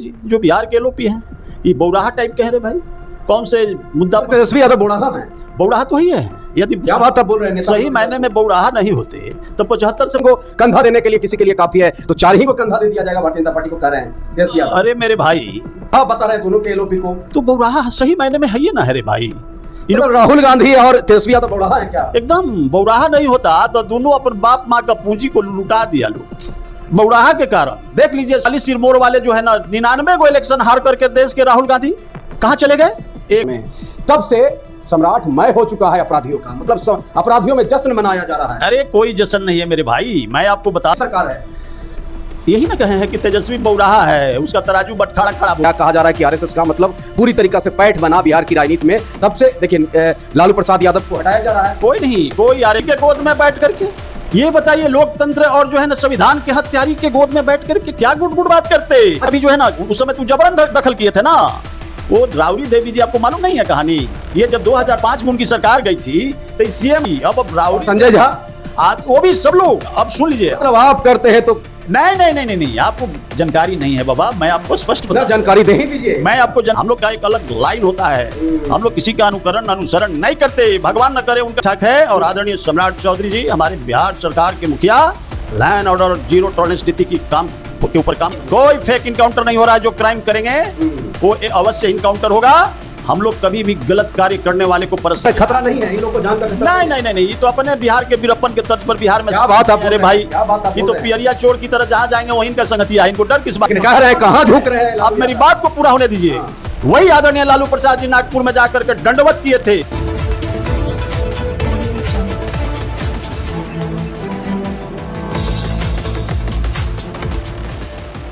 जी जो बिहार के एलओपी हैं, ये बौराहा टाइप के हैं रे भाई। कौन से मुद्दा पर तेजस्वी यादव बौराहा है? बौराहा तो ही है। यदि क्या बात आप बोल रहे हैं? सही मायने में बौराहा नहीं होते तो 75 से को कंधा देने के लिए किसी के लिए काफी है तो 4 ही को कंधा दे दिया जाएगा, भारतीय जनता पार्टी को कह रहे हैं तेजस्वी यादव। अरे मेरे भाई आप बता रहे हैं दोनों के एलओपी को, तो बौराहा सही मायने में है ही ना है रे भाई। मतलब राहुल गांधी और तेजस्वी यादव बौराहा है क्या? एकदम बौराहा नहीं होता तो दोनों अपन बाप माँ का पूंजी को लुटा दिया लोग बौराहा के कारण। देख लीजिए 40 सिरमौर वाले जो है ना 99 को इलेक्शन हार करके देश के राहुल गांधी कहाँ चले गए। एक तब से सम्राट मय हो चुका है अपराधियों का, मतलब अपराधियों में जश्न मनाया जा रहा है। अरे कोई जश्न नहीं है मेरे भाई, मैं आपको बता सरकार है यही ना कहे हैं कि तेजस्वी बौराहा है, उसका तराजू बटखाड़ा खड़ा। क्या कहा जा रहा है कि आरएसएस का मतलब पूरी तरीका से पैठ बना बिहार की राजनीति में। तब से देखिए लालू प्रसाद यादव को हटाया जा रहा है। कोई नहीं, कोई यार के गोद में बैठ करके ये बताइए लोकतंत्र और जो है ना संविधान के हत्यारी के गोद में बैठ करके क्या गुड़ गुड़ बात करते। अभी जो है ना उस समय तू जबरन दखल किए थे ना, वो राबड़ी देवी जी आपको मालूम नहीं है कहानी। ये जब 2005 में उनकी सरकार गई थी तो सीएम अब राबड़ी संजय झा आज वो भी सब लोग अब सुन लीजिए। मतलब आप करते हैं तो नहीं आपको जानकारी नहीं है बाबा, मैं आपको स्पष्ट बता जानकारी दे ही दीजिए। मैं आपको हम लोग का एक अलग लाइन होता है, हम लोग किसी का अनुसरण नहीं करते, भगवान न करे उनका शक है। और आदरणीय सम्राट चौधरी जी हमारे बिहार सरकार के मुखिया लैंड ऑर्डर जीरो टॉलरेंस नीति की काम के ऊपर काम, कोई फेक इनकाउंटर नहीं हो रहा है। जो क्राइम करेंगे वो अवश्य इनकाउंटर होगा। हम लोग कभी भी गलत कार्य करने वाले को खतरा नहीं है, इन लोगों को जानकर नहीं, ये तो अपने बिहार के वीरप्पन के तर्ज पर बिहार में क्या बात आप अरे भाई ये तो पियरिया चोर की तरह जहाँ जाएंगे वहीं का संगतिया, इनको डर किस बात कह रहे हैं, कहाँ झुक रहे हैं? आप मेरी बात को पूरा होने दीजिए। वही आदरणीय लालू प्रसाद जी नागपुर में जाकर के दंडवत किए थे।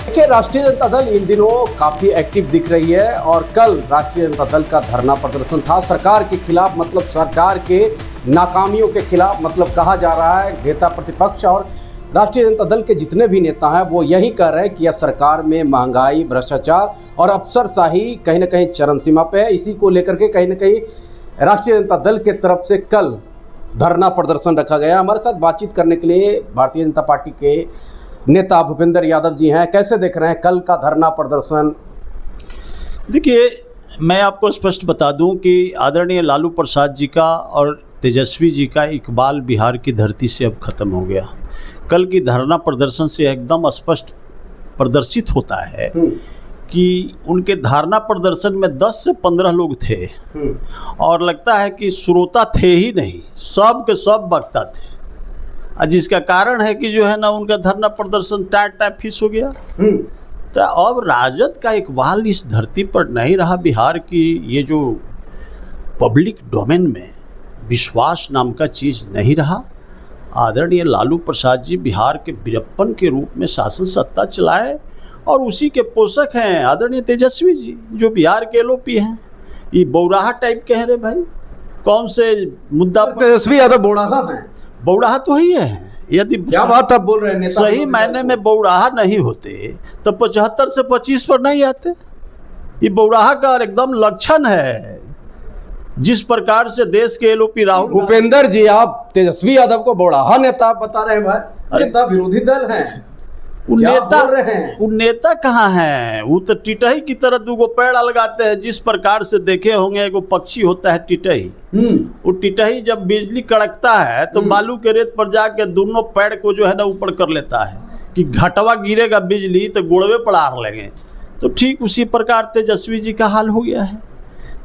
देखिए राष्ट्रीय जनता दल इन दिनों काफी एक्टिव दिख रही है और कल राष्ट्रीय जनता दल का धरना प्रदर्शन था सरकार के खिलाफ, मतलब सरकार के नाकामियों के खिलाफ। मतलब कहा जा रहा है नेता प्रतिपक्ष और राष्ट्रीय जनता दल के जितने भी नेता हैं वो यही कह रहे हैं कि यह सरकार में महंगाई, भ्रष्टाचार और अफसरशाही कहीं ना कहीं चरम सीमा पे है। इसी को लेकर के कहीं ना कहीं राष्ट्रीय जनता दल के तरफ से कल धरना प्रदर्शन रखा गया। हमारे साथ बातचीत करने के लिए भारतीय जनता पार्टी के नेता भूपेंद्र यादव जी हैं। कैसे देख रहे हैं कल का धरना प्रदर्शन? देखिए मैं आपको स्पष्ट बता दूं कि आदरणीय लालू प्रसाद जी का और तेजस्वी जी का इकबाल बिहार की धरती से अब खत्म हो गया। कल की धरना प्रदर्शन से एकदम स्पष्ट प्रदर्शित होता है कि उनके धरना प्रदर्शन में 10 से 15 लोग थे और लगता है कि श्रोता थे ही नहीं, सब के सब वक्ता थे। जिसका कारण है कि जो है ना उनका धरना प्रदर्शन टाइट फिस हो गया। तो अब राजद का इकबाल इस धरती पर नहीं रहा। बिहार की ये जो पब्लिक डोमेन में विश्वास नाम का चीज़ नहीं रहा। आदरणीय लालू प्रसाद जी बिहार के वीरप्पन के रूप में शासन सत्ता चलाए और उसी के पोषक हैं आदरणीय तेजस्वी जी जो बिहार के एलओपी हैं। ये बौराहा टाइप के हैं रे भाई। कौन से मुद्दा पर तेजस्वी यादव बौराहा है? बौराहा तो ही है। यदि क्या बात आप बोल रहे हैं? सही मायने में बौराहा नहीं होते तो 75 से 25 पर नहीं आते। ये बौराहा का एकदम लक्षण है। जिस प्रकार से देश के एलओपी राहुल भूपेंद्र जी, आप तेजस्वी यादव को बौराहा नेता बता रहे हैं भाई? अरे नेता विरोधी दल हैं। वो नेता कहाँ है? वो तो टिटही की तरह दूगो पेड़ लगाते हैं। जिस प्रकार से देखे होंगे एगो पक्षी होता है टिटही, वो टिटही जब बिजली कड़कता है तो बालू के रेत पर जाके दोनों पेड़ को जो है ना ऊपर कर लेता है कि घटवा गिरेगा बिजली तो गुड़वे पर आर लेंगे। तो ठीक उसी प्रकार तेजस्वी जी का हाल हो गया है।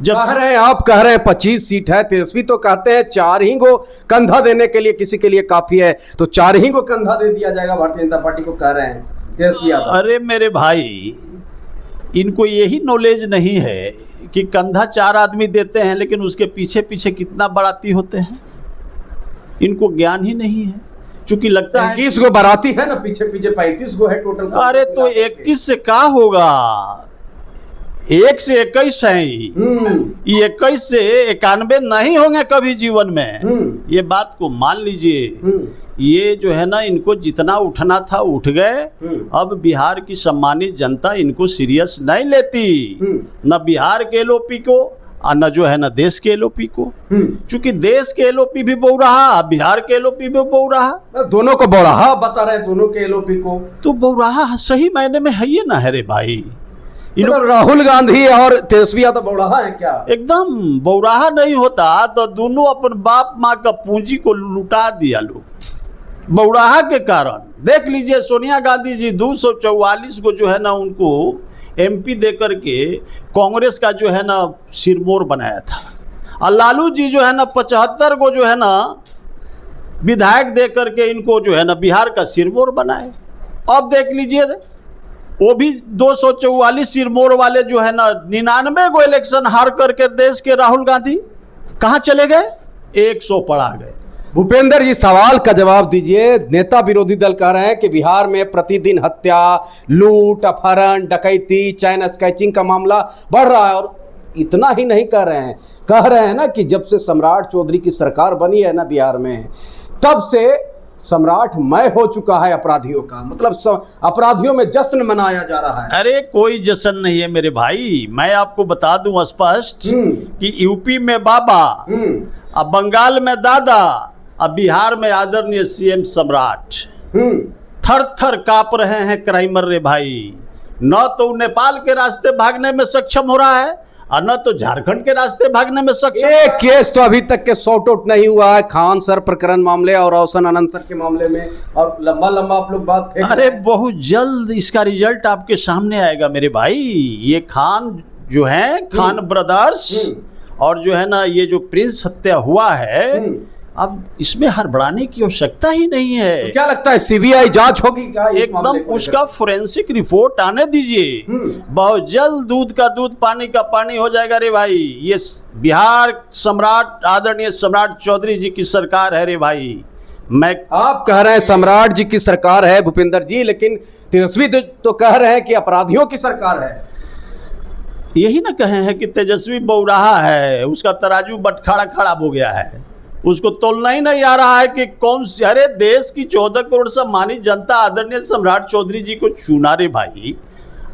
जब आप कह रहे हैं 25 सीट है, तेजस्वी तो कहते हैं 4 ही को कंधा देने के लिए किसी के लिए काफी है तो 4 ही को कंधा दे दिया जाएगा, भारतीय जनता पार्टी को कह रहे हैं तेजस्वी यादव। अरे मेरे भाई इनको यही नॉलेज नहीं है कि कंधा 4 आदमी देते हैं लेकिन उसके पीछे पीछे कितना बाराती होते हैं, इनको ज्ञान ही नहीं है। चूंकि लगता है 21 गो बाराती है ना, पीछे पीछे 35 गो है टोटल। अरे तो 21 से क्या होगा? 1 से 21 है। ये 21 से 91 नहीं होंगे कभी जीवन में। ये बात को मान लीजिए। ये जो है ना इनको जितना उठना था उठ गए। अब बिहार की सम्मानित जनता इनको सीरियस नहीं लेती, न बिहार के एलओपी को और न जो है ना देश के एलओपी को। चूंकि देश के एलओपी भी बौराहा, बिहार के एलओपी भी बौराहा। दोनों को बौराहा बता रहे हैं, दोनों के एलओपी को। तो बौराहा सही मायने में है ये ना है रे भाई। मतलब राहुल गांधी और तेजस्वी यादव बौड़ाहा है क्या? एकदम बौराहा नहीं होता तो दोनों अपन बाप माँ का पूंजी को लुटा दिया लोग बौराहा के कारण। देख लीजिए सोनिया गांधी जी 244 को जो है ना उनको एमपी दे करके कांग्रेस का जो है ना सिरमौर बनाया था, और लालू जी जो है ना 75 को जो है ना विधायक दे करके इनको जो है ना बिहार का सिरमौर बनाए। अब देख लीजिए वो भी 244 सिरमौर वाले जो है ना 99 को इलेक्शन हार करके देश के राहुल गांधी कहाँ चले गए, 100 पर आ गए। भूपेंद्र जी सवाल का जवाब दीजिए। नेता विरोधी दल कह रहे हैं कि बिहार में प्रतिदिन हत्या, लूट, अपहरण, डकैती, चैन स्केचिंग का मामला बढ़ रहा है। और इतना ही नहीं कह रहे हैं ना कि जब से सम्राट चौधरी की सरकार बनी है ना बिहार में, तब से सम्राटमय हो चुका है अपराधियों का। मतलब अपराधियों में जश्न मनाया जा रहा है। अरे कोई जश्न नहीं है मेरे भाई, मैं आपको बता दूं स्पष्ट कि यूपी में बाबा, अब बंगाल में दादा, अब बिहार में आदरणीय सीएम सम्राट थर थर कांप रहे हैं क्राइमर रे भाई। न तो नेपाल के रास्ते भागने में सक्षम हो रहा है और न तो झारखंड के रास्ते भागने में सक्षम। एक केस तो अभी तक के सॉर्ट आउट नहीं हुआ है, खान सर प्रकरण मामले और रोशन आनंद सर के मामले में, और लंबा लंबा आप लोग बात फेंक। अरे बहुत जल्द इसका रिजल्ट आपके सामने आएगा मेरे भाई। ये खान जो है, खान ब्रदर्स और जो है ना ये जो प्रिंस हत्या हुआ है, अब इसमें हड़बड़ाने की आवश्यकता ही नहीं है। तो क्या लगता है सीबीआई जांच होगी क्या? एकदम उसका फोरेंसिक रिपोर्ट आने दीजिए, बहुत जल्द दूध का दूध पानी का पानी हो जाएगा रे भाई। ये बिहार सम्राट आदरणीय सम्राट चौधरी जी की सरकार है रे भाई। आप कह रहे हैं सम्राट जी की सरकार है भूपेंद्र जी, लेकिन तेजस्वी तो कह रहे हैं कि अपराधियों की सरकार है। यही ना कहे हैं कि तेजस्वी बौराहा है, उसका तराजू बटखाड़ा खराब हो गया है, उसको तोलना ही नहीं आ रहा है कि कौन से। अरे देश की 14 करोड़ सम्मानित जनता आदरणीय सम्राट चौधरी जी को चुना रे भाई,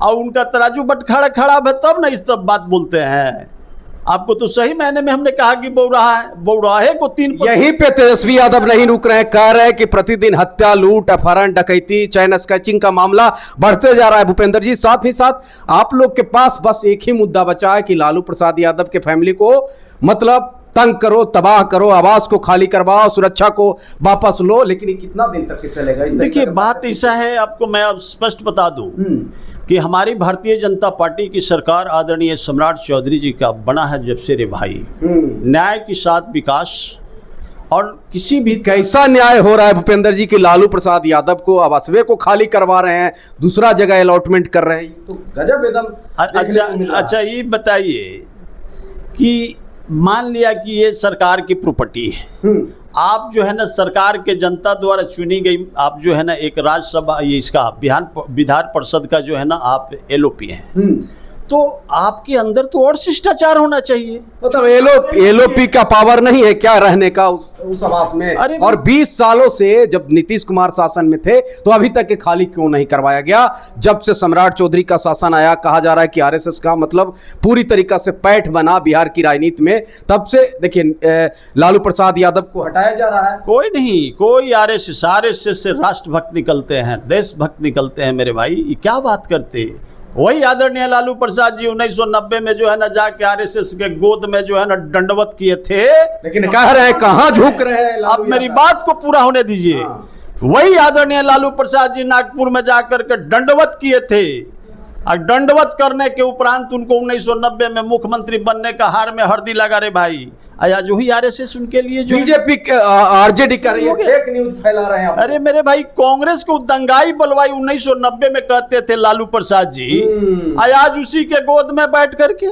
और उनका तराजू बटखाड़ा खराब है तब ना इस तब बात बोलते हैं। आपको तो सही मायने में हमने कहा कि बौराहा है, बौराहे को 3 यहीं पे तेजस्वी यादव नहीं रुक रहे हैं, कह रहे हैं कि प्रतिदिन हत्या, लूट, अपहरण, डकैती, चैन स्केचिंग का मामला बढ़ते जा रहा है। भूपेंद्र जी साथ ही साथ आप लोग के पास बस एक ही मुद्दा बचा है कि लालू प्रसाद यादव के फैमिली को मतलब तंग करो, तबाह करो, आवास को खाली करवाओ, सुरक्षा को वापस लो। लेकिन ये कितना दिन तक चलेगा? देखिए बात ऐसा है, आपको मैं अब स्पष्ट बता दूं कि हमारी भारतीय जनता पार्टी की सरकार आदरणीय सम्राट चौधरी जी का बना है जब से रे भाई, न्याय के साथ विकास और किसी भी। कैसा न्याय हो रहा है भूपेंद्र जी कि लालू प्रसाद यादव को आवासवे को खाली करवा रहे हैं, दूसरा जगह अलॉटमेंट कर रहे हैं, तो गजब एकदम। अच्छा ये बताइए कि मान लिया कि ये सरकार की प्रॉपर्टी है, आप जो है ना सरकार के जनता द्वारा चुनी गई, आप जो है ना एक राज्यसभा ये इसका विधान परिषद का जो है ना आप एलओपी हैं, तो आपके अंदर तो और शिष्टाचार होना चाहिए। मतलब एलओपी का पावर नहीं है क्या रहने का उस आवास में? और 20 सालों से जब नीतीश कुमार शासन में थे तो अभी तक के खाली क्यों नहीं करवाया गया? जब से सम्राट चौधरी का शासन आया, कहा जा रहा है कि आरएसएस का मतलब पूरी तरीका से पैठ बना बिहार की राजनीति में, तब से देखिए लालू प्रसाद यादव को हटाया जा रहा है। कोई नहीं, कोई आरएसएस से राष्ट्रभक्त निकलते हैं, देशभक्त निकलते हैं मेरे भाई, ये क्या बात करते हैं। वही आदरणीय लालू प्रसाद जी 1990 में जो है ना जाके आरएसएस के गोद में जो है ना दंडवत किए थे। लेकिन कह रहे हैं कहाँ झुक रहे हैं? आप मेरी बात को पूरा होने दीजिए। वही आदरणीय लालू प्रसाद जी नागपुर में जाकर के दंडवत किए थे, और दंडवत करने के उपरांत उनको 1990 में मुख्यमंत्री बनने का हार में हल्दी लगा रे भाई। आज वही आरएसएस उनके लिए जो बीजेपी आरजेडी कर रही है, फेक न्यूज फैला रहे हैं। अरे मेरे भाई कांग्रेस को दंगाई बलवाई 1990 में कहते थे लालू प्रसाद जी, आज उसी के गोद में बैठ करके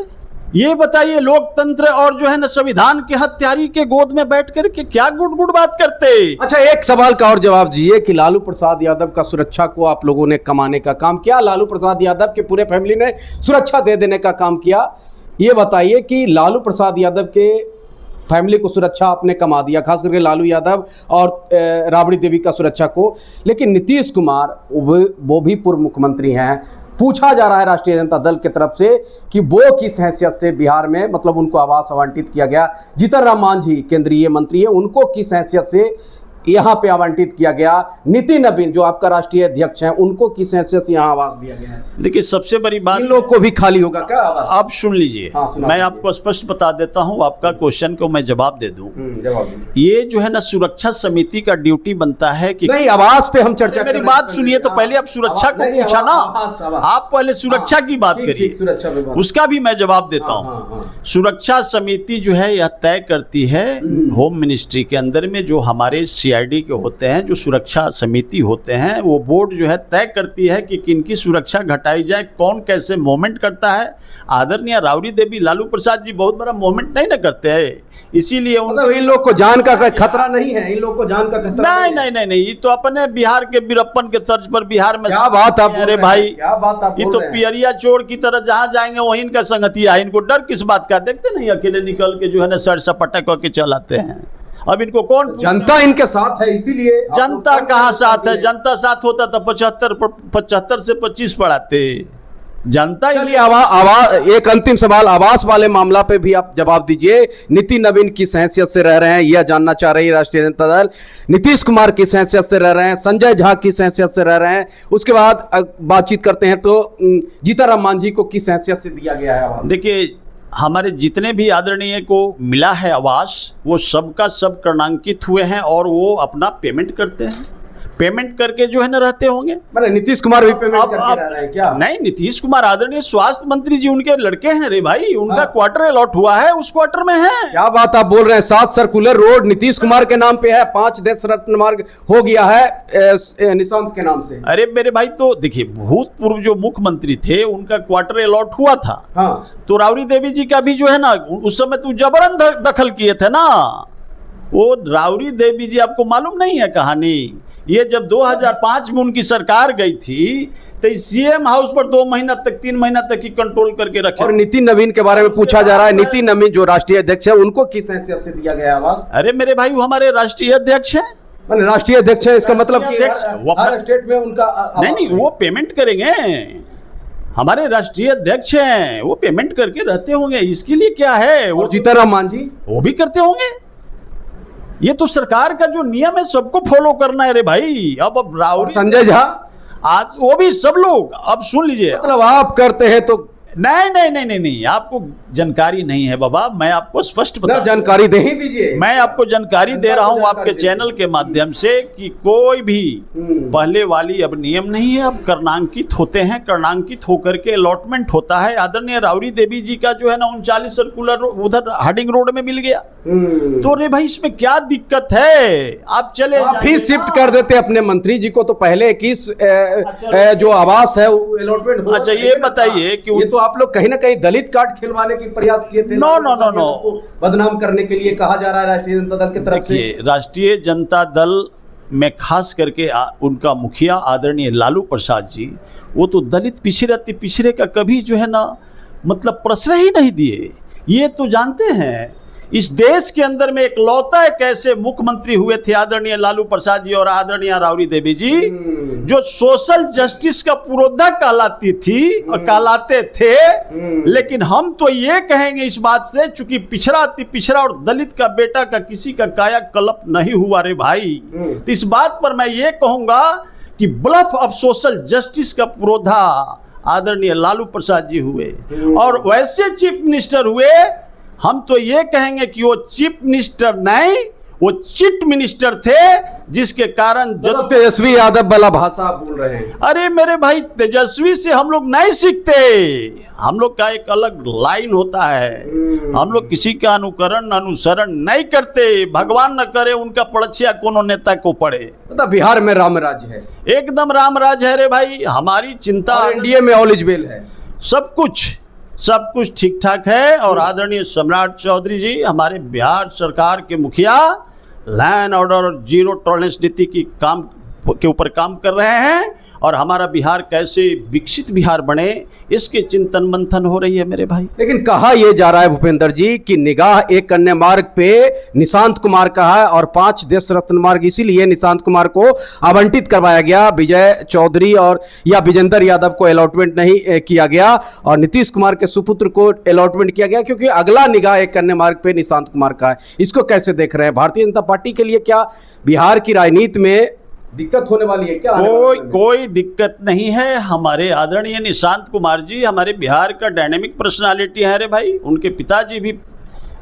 ये बताइए लोकतंत्र और जो है ना संविधान के हत्यारी के गोद में बैठ करके क्या गुड़ गुड़ बात करते। अच्छा एक सवाल का और जवाब दीजिए कि लालू प्रसाद यादव का सुरक्षा को आप लोगों ने कमाने का काम किया, लालू प्रसाद यादव के पूरे फैमिली ने सुरक्षा दे देने का काम किया। ये बताइए कि लालू प्रसाद यादव के फैमिली को सुरक्षा आपने कमा दिया, खास करके लालू यादव और राबड़ी देवी का सुरक्षा को, लेकिन नीतीश कुमार वो भी पूर्व मुख्यमंत्री हैं। पूछा जा रहा है राष्ट्रीय जनता दल की तरफ से कि वो किस हैसियत से बिहार में मतलब उनको आवास आवंटित किया गया। जीतन राम मांझी केंद्रीय मंत्री हैं, उनको किस हैसियत से यहाँ पे आवंटित किया गया। नितिन नवीन जो आपका राष्ट्रीय अध्यक्ष हैं, उनको किस हैसियत से यहाँ आवास दिया गया है? देखिए, सबसे बड़ी बात, इन लोग को भी खाली होगा क्या आवास? आप सुन लीजिए, हाँ, सुना मैं दीजिए। आपको स्पष्ट बता देता हूं, आपका क्वेश्चन को मैं जवाब दे दूं। जवाब दीजिए। ये जो है ना, सुरक्षा समिति का ड्यूटी बनता है कि नहीं, आवास पे हम चर्चा मेरी कर बात रहे हैं। सुनिए, तो पहले आप सुरक्षा को नहीं, पूछा ना, आवास। आप पहले सुरक्षा की बात ठीक, करिए, सुरक्षा पे बात। उसका भी मैं जवाब देता हाँ, हूं। हाँ, हाँ। सुरक्षा समिति जो है यह तय करती है, होम मिनिस्ट्री के अंदर में जो हमारे सीआईडी के होते हैं, जो सुरक्षा समिति होते हैं, वो बोर्ड जो है तय करती है कि किनकी सुरक्षा घटाई जाए, कौन कैसे मूवमेंट करता है। आदरणीय राबड़ी देवी लालू प्रसाद जी बहुत बड़ा मूवमेंट नहीं ना करते हैं, इसीलिए मतलब इन लोग को जान का खतरा नहीं है, इन लोग को जान का खतरा नहीं नहीं नहीं नहीं, ये तो अपने बिहार के वीरप्पन के तर्ज पर बिहार में। क्या बात आप बोल अरे रहे हैं? भाई, क्या बात आप ये बोल तो रहे हैं? पियरिया चोर की तरह जहां जाएंगे वहीं इनका संगतिया है, इनको डर किस बात का? देखते नहीं अकेले निकल के जो है ना सर सपाटा करके चलाते हैं। अब इनको कौन, जनता इनके साथ है, इसीलिए आप जनता लोग कहाँ साथ है? हैं? जनता साथ होता तो 75 से 25 बढ़ाते। जनता चलिए, एक अंतिम सवाल आवास वाले मामला पे भी आप जवाब दीजिए। नितिन नवीन किस हैसियत से रह रहे हैं, यह जानना चाह रही है राष्ट्रीय जनता दल। नीतीश कुमार किस हैसियत से रह रहे हैं, संजय झा किस हैसियत से रह रहे हैं। उसके बाद बातचीत करते हैं तो जीतनराम मांझी को किस हैसियत से दिया गया है आवास? देखिए, हमारे जितने भी आदरणीय को मिला है आवास, वो सबका सब क्रमांकित हुए हैं और वो अपना पेमेंट करते हैं, पेमेंट करके जो है ना रहते होंगे। मतलब नीतीश कुमार भी पेमेंट करके रह रहे हैं क्या? नहीं, नीतीश कुमार आदरणीय स्वास्थ्य मंत्री जी उनके लड़के हैं रे भाई, उनका हाँ। क्वार्टर अलॉट हुआ है, उस क्वार्टर में है। क्या बात आप बोल रहे हैं? 7 सर्कुलर रोड नीतीश कुमार के नाम पे है, 5 देश रत्न मार्ग हो गया है निशांत के नाम से। अरे मेरे भाई, तो देखिए, भूतपूर्व जो मुख्यमंत्री थे उनका क्वार्टर अलॉट हुआ था, हाँ, तो राबड़ी देवी जी का भी जो है ना, उस समय तो जबरन दखल किए थे ना। वो राबड़ी देवी जी, आपको मालूम नहीं है कहानी? ये जब 2005 में उनकी सरकार गई थी तो सीएम हाउस पर 2 महीना तक 3 महीना तक ही कंट्रोल करके रखे। और नितिन नवीन के बारे में पूछा जा रहा है। नितिन नवीन जो राष्ट्रीय अध्यक्ष है, उनको किस हैसियत से दिया गया आवास? अरे मेरे भाई, वो हमारे राष्ट्रीय अध्यक्ष हैं। मतलब राष्ट्रीय अध्यक्ष है, इसका मतलब कि अध्यक्ष, वो हर स्टेट में उनका नहीं नहीं, वो पेमेंट करेंगे, हमारे राष्ट्रीय अध्यक्ष हैं, वो पेमेंट करके रहते होंगे, इसके लिए क्या है? और जीतनराम मांझी वो भी करते होंगे। ये तो सरकार का जो नियम है सबको फॉलो करना है रे भाई। अब और राबड़ी, संजय झा, आज वो भी सब लोग। अब सुन लीजिए, मतलब आप करते हैं तो नहीं नहीं नहीं नहीं नहीं, आपको जानकारी नहीं है बाबा, मैं आपको स्पष्ट ना बता, जानकारी दे ही दीजिए। मैं आपको जानकारी दे रहा हूं आपके चैनल के माध्यम से कि कोई भी पहले वाली अब नियम नहीं है, अब कर्णांकित होते हैं, कर्णांकित होकर के अलॉटमेंट होता है। आदरणीय राबड़ी देवी जी का जो है ना 39 सर्कुलर उधर हार्डिंग रोड में मिल गया, तो रे भाई इसमें क्या दिक्कत है? आप चले आप जाइए ही ना। शिफ्ट कर देते अपने मंत्री जी को, तो पहले किस जो आवास है अलॉटमेंट हो। अच्छा, ये बताइए कि ये तो आप लोग कहीं ना कहीं दलित कार्ड खिलवाने की प्रयास किए थे। No, no, no, no. को बदनाम करने के लिए कहा जा रहा है राष्ट्रीय जनता दल की तरफ से। देखिए, राष्ट्रीय जनता दल में खास करके उनका मुखिया आदरणीय लालू प्रसाद जी, वो तो दलित पिछड़े का कभी जो है ना मतलब प्रश्रय ही नहीं दिए। ये तो जानते हैं, इस देश के अंदर में एकलौता एक ऐसे मुख्यमंत्री हुए थे आदरणीय लालू प्रसाद जी और आदरणीय राबड़ी देवी जी, जो सोशल जस्टिस का पुरोधा कहलाती थी और कहलाते थे। लेकिन हम तो ये कहेंगे इस बात से, चूंकि पिछड़ा अति पिछड़ा और दलित का बेटा का किसी का काया कल्प नहीं हुआ रे भाई, तो इस बात पर मैं ये कहूंगा कि ब्लफ ऑफ सोशल जस्टिस का पुरोधा आदरणीय लालू प्रसाद जी हुए, और वैसे चीफ मिनिस्टर हुए। हम तो ये कहेंगे कि वो चीफ मिनिस्टर नहीं, वो चिट मिनिस्टर थे, जिसके कारण तेजस्वी यादव वाला भाषा आप बोल रहे हैं। अरे मेरे भाई, तेजस्वी से हम लोग नहीं सीखते, हम लोग का एक अलग लाइन होता है। हम लोग किसी का अनुसरण नहीं करते, भगवान न करे उनका पड़छिया कोनो नेता को पड़े। मतलब बिहार में रामराज है, एकदम रामराज है रे भाई। हमारी चिंता, एनडीए में ऑल इज वेल है, सब कुछ ठीक ठाक है। और आदरणीय सम्राट चौधरी जी, हमारे बिहार सरकार के मुखिया, लैंड ऑर्डर और जीरो टॉलरेंस नीति के ऊपर काम कर रहे हैं, और हमारा बिहार कैसे विकसित बिहार बने, इसके चिंतन मंथन हो रही है मेरे भाई। लेकिन कहा यह जा रहा है भूपेंद्र जी कि निगाह एक कन्या मार्ग पे निशांत कुमार का है और 5 देश रत्न मार्ग इसीलिए निशांत कुमार को आवंटित करवाया गया, विजय चौधरी और या विजेंद्र यादव को अलॉटमेंट नहीं किया गया और नीतीश कुमार के सुपुत्र को अलॉटमेंट किया गया, क्योंकि अगला निगाह एक कन्या मार्ग पे निशांत कुमार का है। इसको कैसे देख रहे हैं? भारतीय जनता पार्टी के लिए क्या बिहार की राजनीति में दिक्कत होने वाली है क्या? कोई दिक्कत नहीं है। हमारे आदरणीय निशांत कुमार जी हमारे बिहार का डायनेमिक पर्सनालिटी है रे भाई। उनके पिताजी भी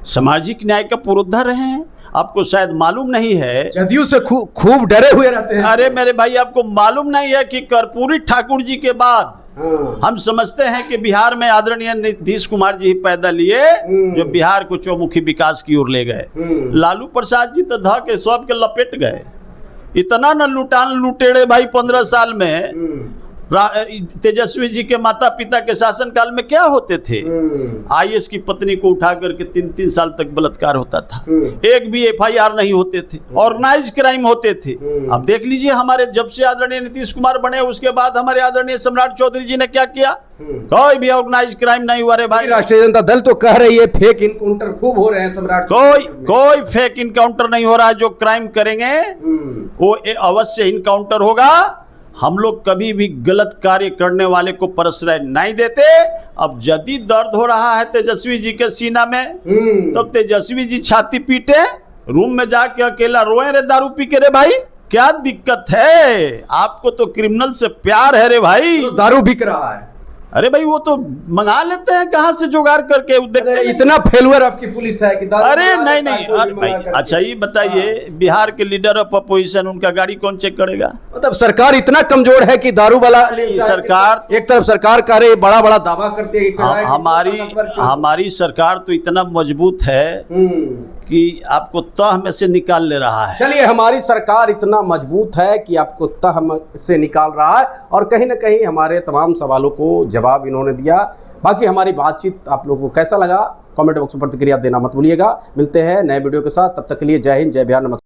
सामाजिक न्याय का पुरोधा रहे हैं, आपको शायद मालूम नहीं है। जदयू से खूब डरे हुए रहते हैं। अरे मेरे भाई, आपको मालूम नहीं है कि कर्पूरी ठाकुर जी के बाद हम समझते हैं कि बिहार में आदरणीय नीतीश कुमार जी पैदा लिए, जो बिहार को चौमुखी विकास की ओर ले गए। लालू प्रसाद जी तो धा के सब के लपेट गए। इतना न लुटेड़े भाई 15 साल में। तेजस्वी जी के माता पिता के शासन काल में क्या होते थे? आईएएस की पत्नी को उठा करके 3-3 साल तक बलात्कार होता था, एक भी एफआईआर नहीं होते थे, ऑर्गेनाइज क्राइम होते थे। अब देख लीजिए, हमारे जब से आदरणीय नीतीश कुमार बने उसके बाद हमारे आदरणीय सम्राट चौधरी जी ने क्या किया? कोई भी ऑर्गेनाइज क्राइम नहीं हुआ रे भाई। राष्ट्रीय जनता दल तो कह रही है फेक इनकाउंटर खूब हो रहे हैं सम्राट। कोई फेक इनकाउंटर नहीं हो रहा है। जो क्राइम करेंगे वो अवश्य इनकाउंटर होगा। हम लोग कभी भी गलत कार्य करने वाले को प्रश्रय नहीं देते। अब यदि दर्द हो रहा है तेजस्वी जी के सीना में, तो तेजस्वी जी छाती पीटे, रूम में जाके अकेला रोए रे दारू पी के। रे भाई क्या दिक्कत है? आपको तो क्रिमिनल से प्यार है रे भाई। तो दारू बिक रहा है। अरे भाई वो तो मंगा लेते हैं कहाँ से जुगाड़ करके, देखते इतना फेलुअर आपकी पुलिस है कि अरे नहीं अरे भाई, अच्छा ये बताइए, बिहार के लीडर ऑफ अपोजिशन, उनका गाड़ी कौन चेक करेगा? मतलब सरकार इतना कमजोर है कि दारू वाला सरकार, एक तरफ सरकार कह रही बड़ा बड़ा दावा करती है, हमारी सरकार तो इतना मजबूत है कि आपको तह में से निकाल ले रहा है। चलिए, हमारी सरकार इतना मजबूत है कि आपको तह से निकाल रहा है और कहीं ना कहीं हमारे तमाम सवालों को जवाब इन्होंने दिया। बाकी हमारी बातचीत आप लोगों को कैसा लगा, कमेंट बॉक्स में प्रतिक्रिया देना मत भूलिएगा। मिलते हैं नए वीडियो के साथ, तब तक के लिए जय हिंद, जय बिहार, नमस्कार।